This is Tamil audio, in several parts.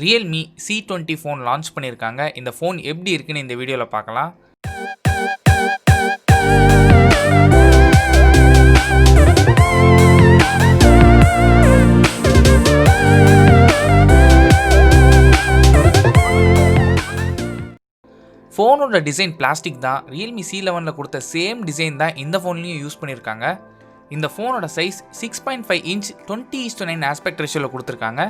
Realme C20 ஃபோன் லான்ச் பண்ணியிருக்காங்க. இந்த ஃபோன் எப்படி இருக்குன்னு இந்த வீடியோவில் பார்க்கலாம். ஃபோனோட டிசைன் பிளாஸ்டிக் தான். Realme C11ல் கொடுத்த சேம் டிசைன் தான் இந்த ஃபோன்லையும் யூஸ் பண்ணியிருக்காங்க. இந்த ஃபோனோட சைஸ் 6.5 இன்ச் 20:9 ஆஸ்பெக்ட் ரேஷியோவில் கொடுத்துருக்காங்க.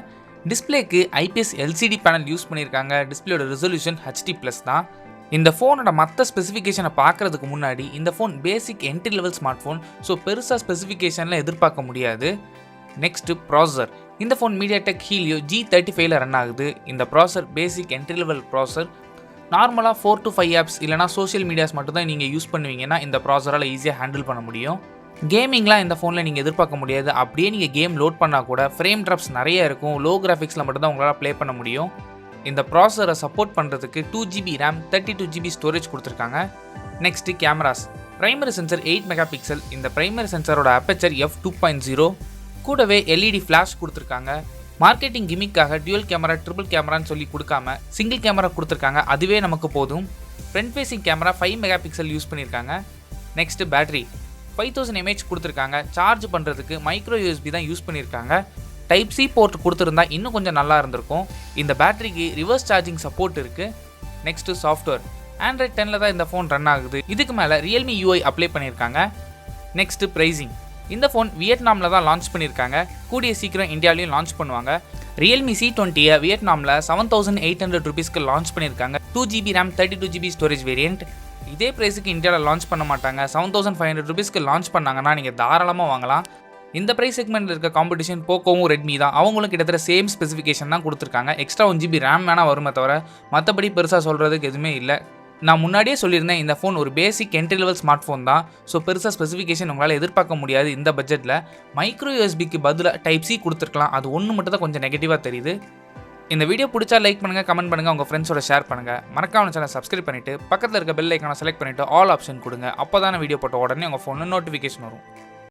டிஸ்பிளேக்கு IPS LCD பேனல் யூஸ் பண்ணியிருக்காங்க. டிஸ்பிளேயோட ரெசல்யூஷன் HD+ தான். இந்த ஃபோனோட மற்ற ஸ்பெசிஃபிகேஷனை பார்க்குறதுக்கு முன்னாடி இந்த ஃபோன் பேசிக் entry level smart phone. So பெருசாக ஸ்பெசிஃபிகேஷனில் எதிர்பார்க்க முடியாது. Next processor. இந்த ஃபோன் MediaTek Helio G35ல் ரன் ஆகுது. இந்த ப்ராசஸர் பேசிக் என்ட்ரி லெவல் ப்ராசஸர். நார்மலாக 4 to 5 ஆப்ஸ் இல்லைனா சோஷியல் மீடியாஸ் மட்டும் தான் நீங்கள் யூஸ் பண்ணுவீங்கன்னா இந்த ப்ராசஸரால் ஈஸியாக ஹேண்டில் பண்ண முடியும். கேமிங்லாம் இந்த ஃபோனில் நீங்கள் எதிர்பார்க்க முடியாது. அப்படியே நீங்கள் கேம் லோட் பண்ணால் கூட ஃப்ரேம் ட்ராப்ஸ் நிறைய இருக்கும். லோ கிராஃபிக்ஸில் மட்டும்தான் உங்களால் ப்ளே பண்ண முடியும். இந்த ப்ராசஸரை சப்போர்ட் பண்ணுறதுக்கு 2GB RAM 32GB ஸ்டோரேஜ் கொடுத்துருக்காங்க. Next cameras. Primary sensor 8 megapixel. இந்த பிரைமரி சென்சரோட அப்பேச்சர் f2.0. கூடவே LED ஃப்ளாஷ் கொடுத்துருக்காங்க. மார்க்கெட்டிங் கிமிக்காக டியூவல் கேமரா ட்ரிபிள் கேமரான்னு சொல்லி கொடுக்காம சிங்கிள் கேமரா கொடுத்துருக்காங்க. அதுவே நமக்கு போதும். Front facing camera 5 megapixel use பண்ணியிருக்காங்க. நெக்ஸ்ட்டு பேட்டரி 5000 mAh கொடுத்துருக்காங்க. சார்ஜ் பண்ணுறதுக்கு மைக்ரோ USB தான் யூஸ் பண்ணியிருக்காங்க. டைப் C போர்ட் கொடுத்துருந்தா இன்னும் கொஞ்சம் நல்லா இருந்திருக்கும். இந்த பேட்டரிக்கு ரிவர்ஸ் சார்ஜிங் சப்போர்ட் இருக்குது. Next software. Android 10ல் தான் இந்த ஃபோன் ரன் ஆகுது. இதுக்கு மேலே Realme UI அப்ளை பண்ணியிருக்காங்க. Next pricing. இந்த ஃபோன் வியட்நாமில் தான் லான்ச் பண்ணியிருக்காங்க. கூடிய சீக்கிரம் இந்தியாவிலையும் லான்ச் பண்ணுவாங்க. Realme C20 வியட்நாமில் 7800 ரூபீஸ்க்கு லான்ச் பண்ணியிருக்காங்க. 2GB RAM 32GB storage variant. இதே ப்ரைஸுக்கு இந்தியாவில் லான்ச் பண்ண மாட்டாங்க. 7500 ரூபீஸ்க்கு லான்ச் பண்ணாங்கன்னா நீங்கள் தாராளமாக வாங்கலாம். இந்த ப்ரைஸ் செக்மெண்ட்டில் இருக்க காம்படிஷன் போக்கோவும் ரெட்மி தான். அவங்களும் கிட்டத்தட்ட சேம் ஸ்பெசிஃபிகேஷன் தான் கொடுத்துருக்காங்க. எக்ஸ்ட்ரா 1GB RAM வேணால் வருமே தவிர மற்றபடி பெருசாக சொல்கிறதுக்கு எதுவுமே இல்லை. நான் முன்னாடியே சொல்லியிருந்தேன், இந்த ஃபோன் ஒரு பேசிக் என்ட்ரி லெவல் ஸ்மார்ட் ஃபோன் தான். ஸோ பெருசாக ஸ்பெசிஃபிகேஷன் உங்களால் எதிர்பார்க்க முடியாது. இந்த பட்ஜெட்டில் மைக்ரோ USBக்கு பதிலாக டைப் C கொடுத்துருக்கலாம். அது ஒன்று மட்டும் தான் கொஞ்சம் நெகட்டிவாக தெரியுது. இந்த வீடியோ பிடிச்சா லைக் பண்ணுங்கள், கமெண்ட் பண்ணுங்கள், உங்கள் ஃப்ரெண்ட்ஸோட ஷேர் பண்ணுங்கள். மறக்காம சேனல் சப்ஸ்கிரைப் பண்ணிவிட்டு பக்கத்தில் இருக்க பெல் ஐக்கானை செலக்ட் பண்ணிவிட்டு ஆல் ஆப்ஷன் கொடுங்க. அப்போ தானே வீடியோ போட்ட உடனே உங்கள் ஃபோனில் நோட்டிஃபிகேஷன் வரும்.